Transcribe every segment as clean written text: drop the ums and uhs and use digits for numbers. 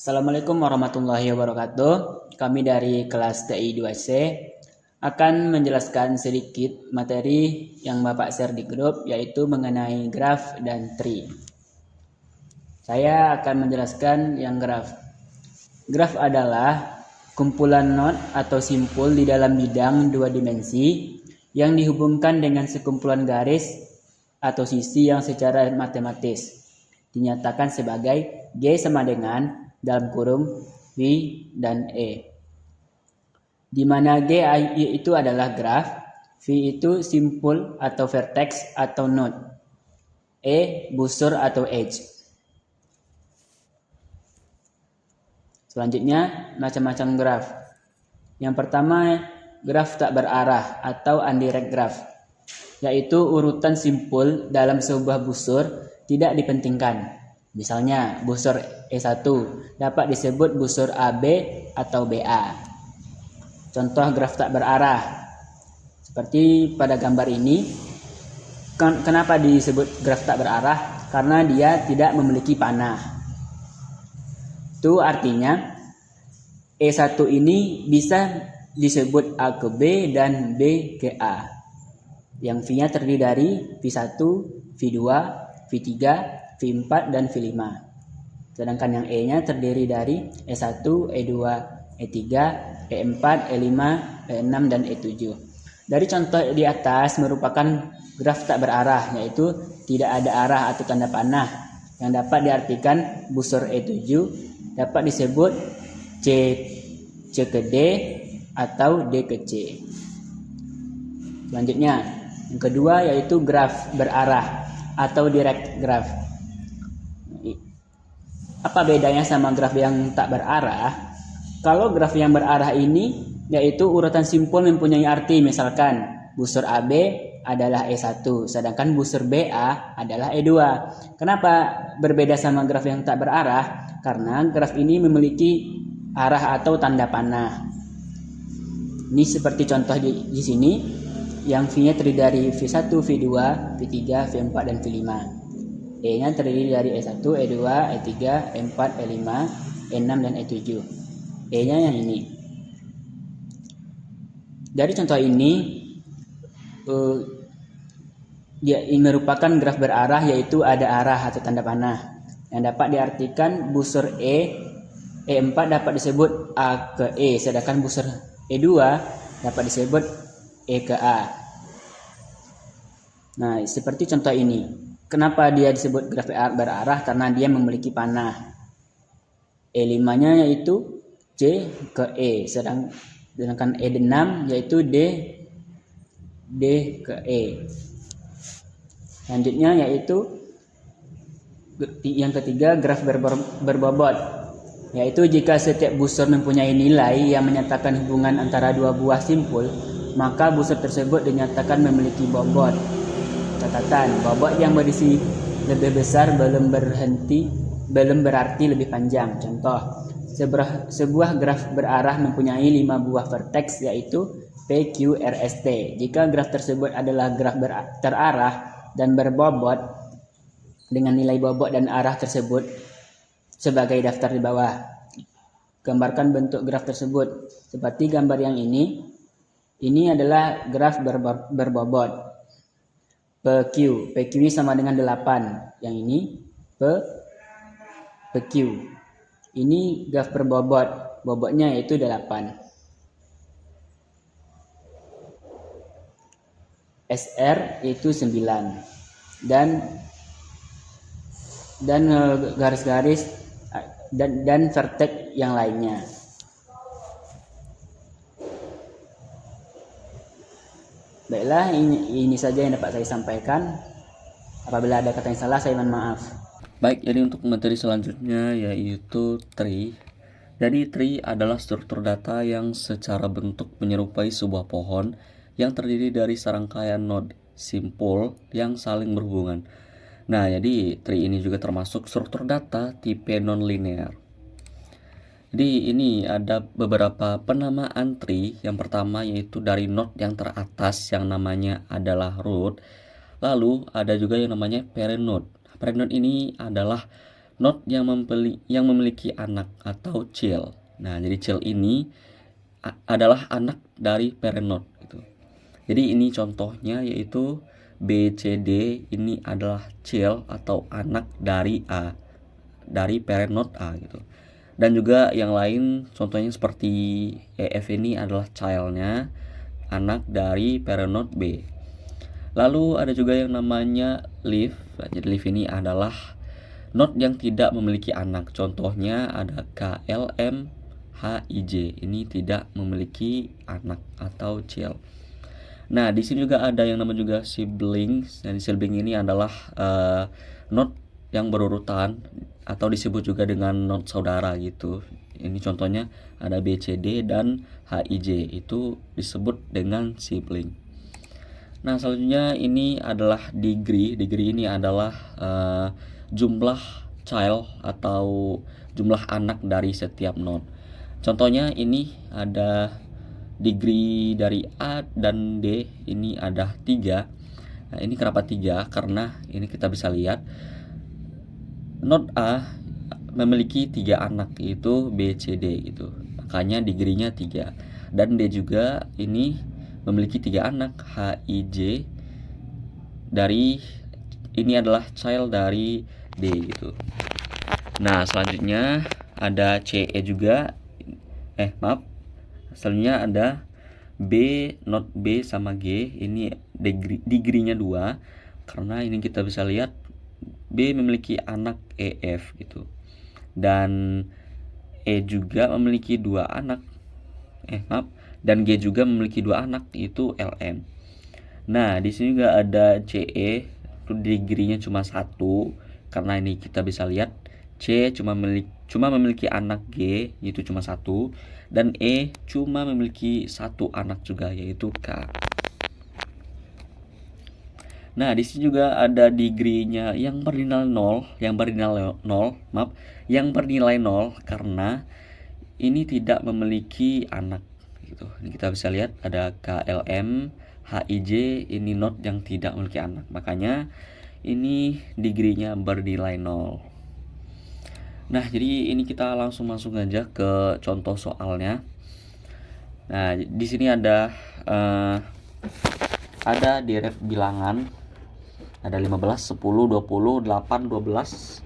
Assalamualaikum warahmatullahi wabarakatuh. Kami dari kelas TI 2C akan menjelaskan sedikit materi yang Bapak share di grup, yaitu mengenai graf dan tree. Saya akan menjelaskan yang graf. Graf adalah kumpulan not atau simpul di dalam bidang dua dimensi yang dihubungkan dengan sekumpulan garis atau sisi yang secara matematis dinyatakan sebagai G sama dengan dalam kurung V dan E, di mana G itu adalah graf, V itu simpul atau vertex atau node, E busur atau edge. Selanjutnya macam-macam graf. Yang pertama, graf tak berarah atau indirect graph, yaitu urutan simpul dalam sebuah busur tidak dipentingkan. Misalnya busur E1 dapat disebut busur AB atau BA. Contoh graf tak berarah seperti pada gambar ini. Kenapa disebut graf tak berarah? Karena dia tidak memiliki panah. Itu artinya E1 ini bisa disebut A ke B dan B ke A, yang V-nya terdiri dari V1, V2, V3, V4, dan V5. Sedangkan yang E-nya terdiri dari E1, E2, E3, E4, E5, E6, dan E7. Dari contoh di atas merupakan graf tak berarah, yaitu tidak ada arah atau tanda panah, yang dapat diartikan busur E7 dapat disebut C ke D atau D ke C. Selanjutnya, yang kedua yaitu graf berarah atau direct graph. Apa bedanya sama graf yang tak berarah? Kalau graf yang berarah ini yaitu urutan simpul mempunyai arti, misalkan busur AB adalah E1, sedangkan busur BA adalah E2. Kenapa berbeda sama graf yang tak berarah? Karena graf ini memiliki arah atau tanda panah. Ini seperti contoh di sini, yang V-nya terdiri dari V1, V2, V3, V4, dan V5. E-nya terdiri dari E1, E2, E3, E4, E5, E6, dan E7. E-nya yang ini. Dari contoh ini, dia merupakan graf berarah, yaitu ada arah atau tanda panah, yang dapat diartikan busur E4 dapat disebut A ke E, sedangkan busur E2 dapat disebut E ke A. Nah, seperti contoh ini. Kenapa dia disebut graf berarah? Karena dia memiliki panah. E5-nya yaitu C ke E, sedangkan E6 yaitu D ke E. Selanjutnya yaitu yang ketiga, graf berbobot, yaitu jika setiap busur mempunyai nilai yang menyatakan hubungan antara dua buah simpul, maka busur tersebut dinyatakan memiliki bobot. Catatan, bobot yang berisi lebih besar belum berarti lebih panjang. Contoh, sebuah graf berarah mempunyai 5 buah vertex, yaitu P, Q, R, S, T. Jika graf tersebut adalah graf terarah dan berbobot dengan nilai bobot dan arah tersebut sebagai daftar di bawah. Gambarkan bentuk graf tersebut seperti gambar yang ini. Ini adalah graf berbobot PQ. PQ ini sama dengan 8. Yang ini PQ. Ini graf berbobot. Bobotnya yaitu 8. SR yaitu 9. Dan garis-garis dan vertex yang lainnya. Baiklah, ini saja yang dapat saya sampaikan. Apabila ada kata yang salah, saya mohon maaf. Baik, jadi untuk materi selanjutnya yaitu tree. Jadi tree adalah struktur data yang secara bentuk menyerupai sebuah pohon yang terdiri dari serangkaian node simpul yang saling berhubungan. Nah, jadi tree ini juga termasuk struktur data tipe non-linear. Jadi ini ada beberapa penamaan tree. Yang pertama yaitu dari node yang teratas yang namanya adalah root. Lalu ada juga yang namanya parent node. Parent node ini adalah not yang memiliki anak atau child. Nah, jadi child ini adalah anak dari parent node gitu. Jadi ini contohnya yaitu B, C, D ini adalah child atau anak dari A, dari parent node A gitu. Dan juga yang lain contohnya seperti E, F ini adalah childnya, anak dari parent node B. Lalu ada juga yang namanya leaf. Jadi leaf ini adalah node yang tidak memiliki anak. Contohnya ada K, L, M, H, I, J. Ini tidak memiliki anak atau child. Nah, di sini juga ada yang namanya juga siblings. Dan sibling ini adalah node yang berurutan atau disebut juga dengan node saudara gitu. Ini contohnya ada B, C, D dan H, I, J. Itu disebut dengan sibling. Nah, selanjutnya ini adalah degree. Degree ini adalah jumlah child atau jumlah anak dari setiap node. Contohnya ini ada degree dari A dan D ini ada 3. Nah, ini kenapa 3? Karena ini kita bisa lihat node A memiliki 3 anak, yaitu B, C, D gitu. Makanya degree-nya 3. Dan D juga ini memiliki 3 anak, H, I, J. Dari ini adalah child dari D gitu. Nah, selanjutnya ada C, E juga. Selanjutnya ada B, not B sama G. Ini degree-nya 2. Karena ini kita bisa lihat B memiliki anak E, F gitu. Dan E juga memiliki 2 anak. Dan G juga memiliki 2 anak, yaitu L, M. Nah, di sini juga ada CE, itu degree-nya cuma 1. Karena ini kita bisa lihat C cuma memiliki anak G, yaitu cuma 1, dan E cuma memiliki 1 anak juga, yaitu K. Nah, di sini juga ada degree-nya yang bernilai 0, yang bernilai 0 karena ini tidak memiliki anak gitu. Ini kita bisa lihat ada K, L, M, H, I, J, ini node yang tidak memiliki anak. Makanya ini degree-nya bernilai 0. Nah, jadi ini kita langsung masuk aja ke contoh soalnya. Nah, di sini ada deret bilangan. Ada 15, 10, 20, 8, 12,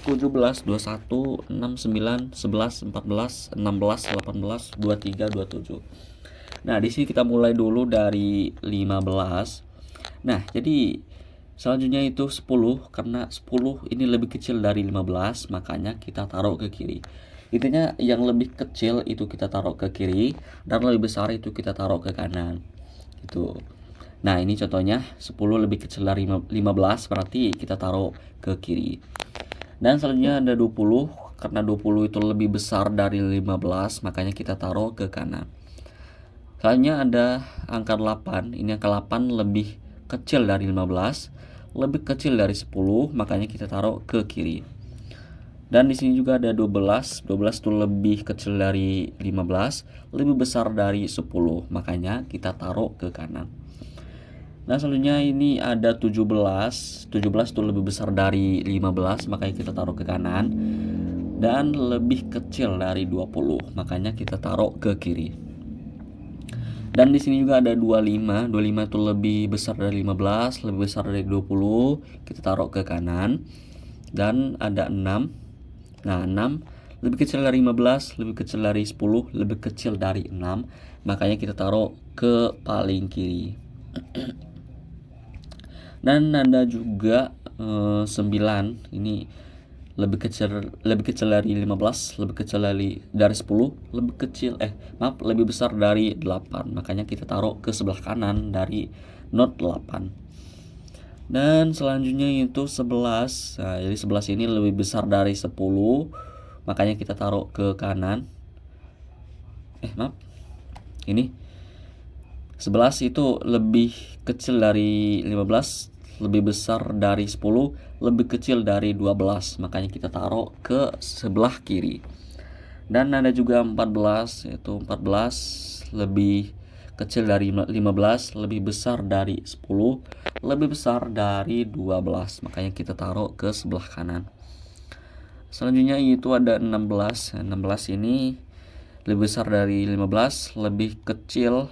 17, 21, 6, 9, 11, 14, 16, 18, 23, 27. Nah, di sini kita mulai dulu dari 15. Nah, jadi selanjutnya itu 10, karena 10 ini lebih kecil dari 15, makanya kita taruh ke kiri. Intinya yang lebih kecil itu kita taruh ke kiri, dan lebih besar itu kita taruh ke kanan. Gitu. Nah, ini contohnya 10 lebih kecil dari 15, berarti kita taruh ke kiri. Dan selanjutnya ada 20, karena 20 itu lebih besar dari 15, makanya kita taruh ke kanan. Selanjutnya ada angka 8, ini angka 8 lebih kecil dari 15, lebih kecil dari 10, makanya kita taruh ke kiri. Dan di sini juga ada 12, 12 itu lebih kecil dari 15, lebih besar dari 10, makanya kita taruh ke kanan. Nah, selanjutnya ini ada 17, 17 itu lebih besar dari 15, makanya kita taruh ke kanan. Dan lebih kecil dari 20, makanya kita taruh ke kiri. Dan di sini juga ada 25, 25 itu lebih besar dari 15, lebih besar dari 20, kita taruh ke kanan. Dan ada 6. Nah, 6 lebih kecil dari 15, lebih kecil dari 10, lebih kecil dari 6, makanya kita taruh ke paling kiri. Dan ada juga 9, ini lebih kecil dari 15, lebih kecil dari 10, lebih besar dari 8, makanya kita taruh ke sebelah kanan dari node 8. Dan selanjutnya itu 11. Nah, jadi 11 ini lebih besar dari 10, makanya kita taruh ke kanan. Ini 11 itu lebih kecil dari 15, lebih besar dari 10, lebih kecil dari 12, makanya kita taruh ke sebelah kiri. Dan ada juga 14, yaitu 14 lebih kecil dari 15, lebih besar dari 10, lebih besar dari 12, makanya kita taruh ke sebelah kanan. Selanjutnya itu ada 16. 16 ini lebih besar dari 15, lebih kecil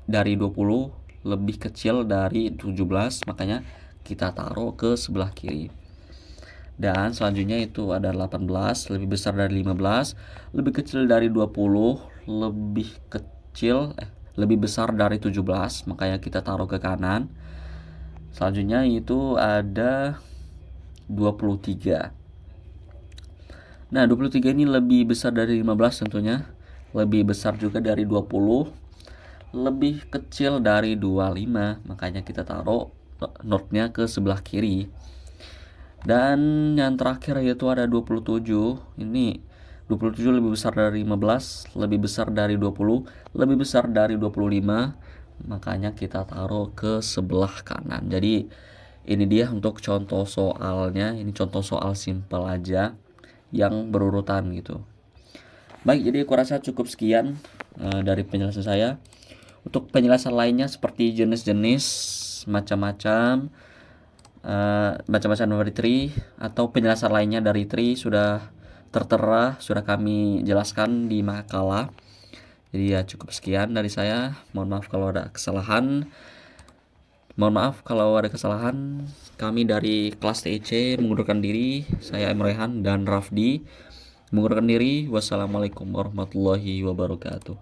dari 20, lebih kecil dari 17, makanya kita taruh ke sebelah kiri. Dan selanjutnya itu ada 18, lebih besar dari 15, lebih kecil dari 20, lebih besar dari 17, makanya kita taruh ke kanan. Selanjutnya itu ada 23. Nah, 23 ini lebih besar dari 15 tentunya, lebih besar juga dari 20, lebih kecil dari 25, makanya kita taruh notnya ke sebelah kiri. Dan yang terakhir yaitu ada 27. Ini 27 lebih besar dari 15, lebih besar dari 20, lebih besar dari 25, makanya kita taruh ke sebelah kanan. Jadi ini dia untuk contoh soalnya. Ini contoh soal simpel aja yang berurutan gitu. Baik, jadi aku rasa cukup sekian dari penjelasan saya. Untuk penjelasan lainnya seperti jenis-jenis macam-macam dari tree atau penjelasan lainnya dari tree sudah tertera, sudah kami jelaskan di makalah. Jadi ya cukup sekian dari saya. Mohon maaf kalau ada kesalahan. Kami dari kelas TIC mengundurkan diri. Saya Emrehan dan Rafdi mengundurkan diri. Wassalamualaikum warahmatullahi wabarakatuh.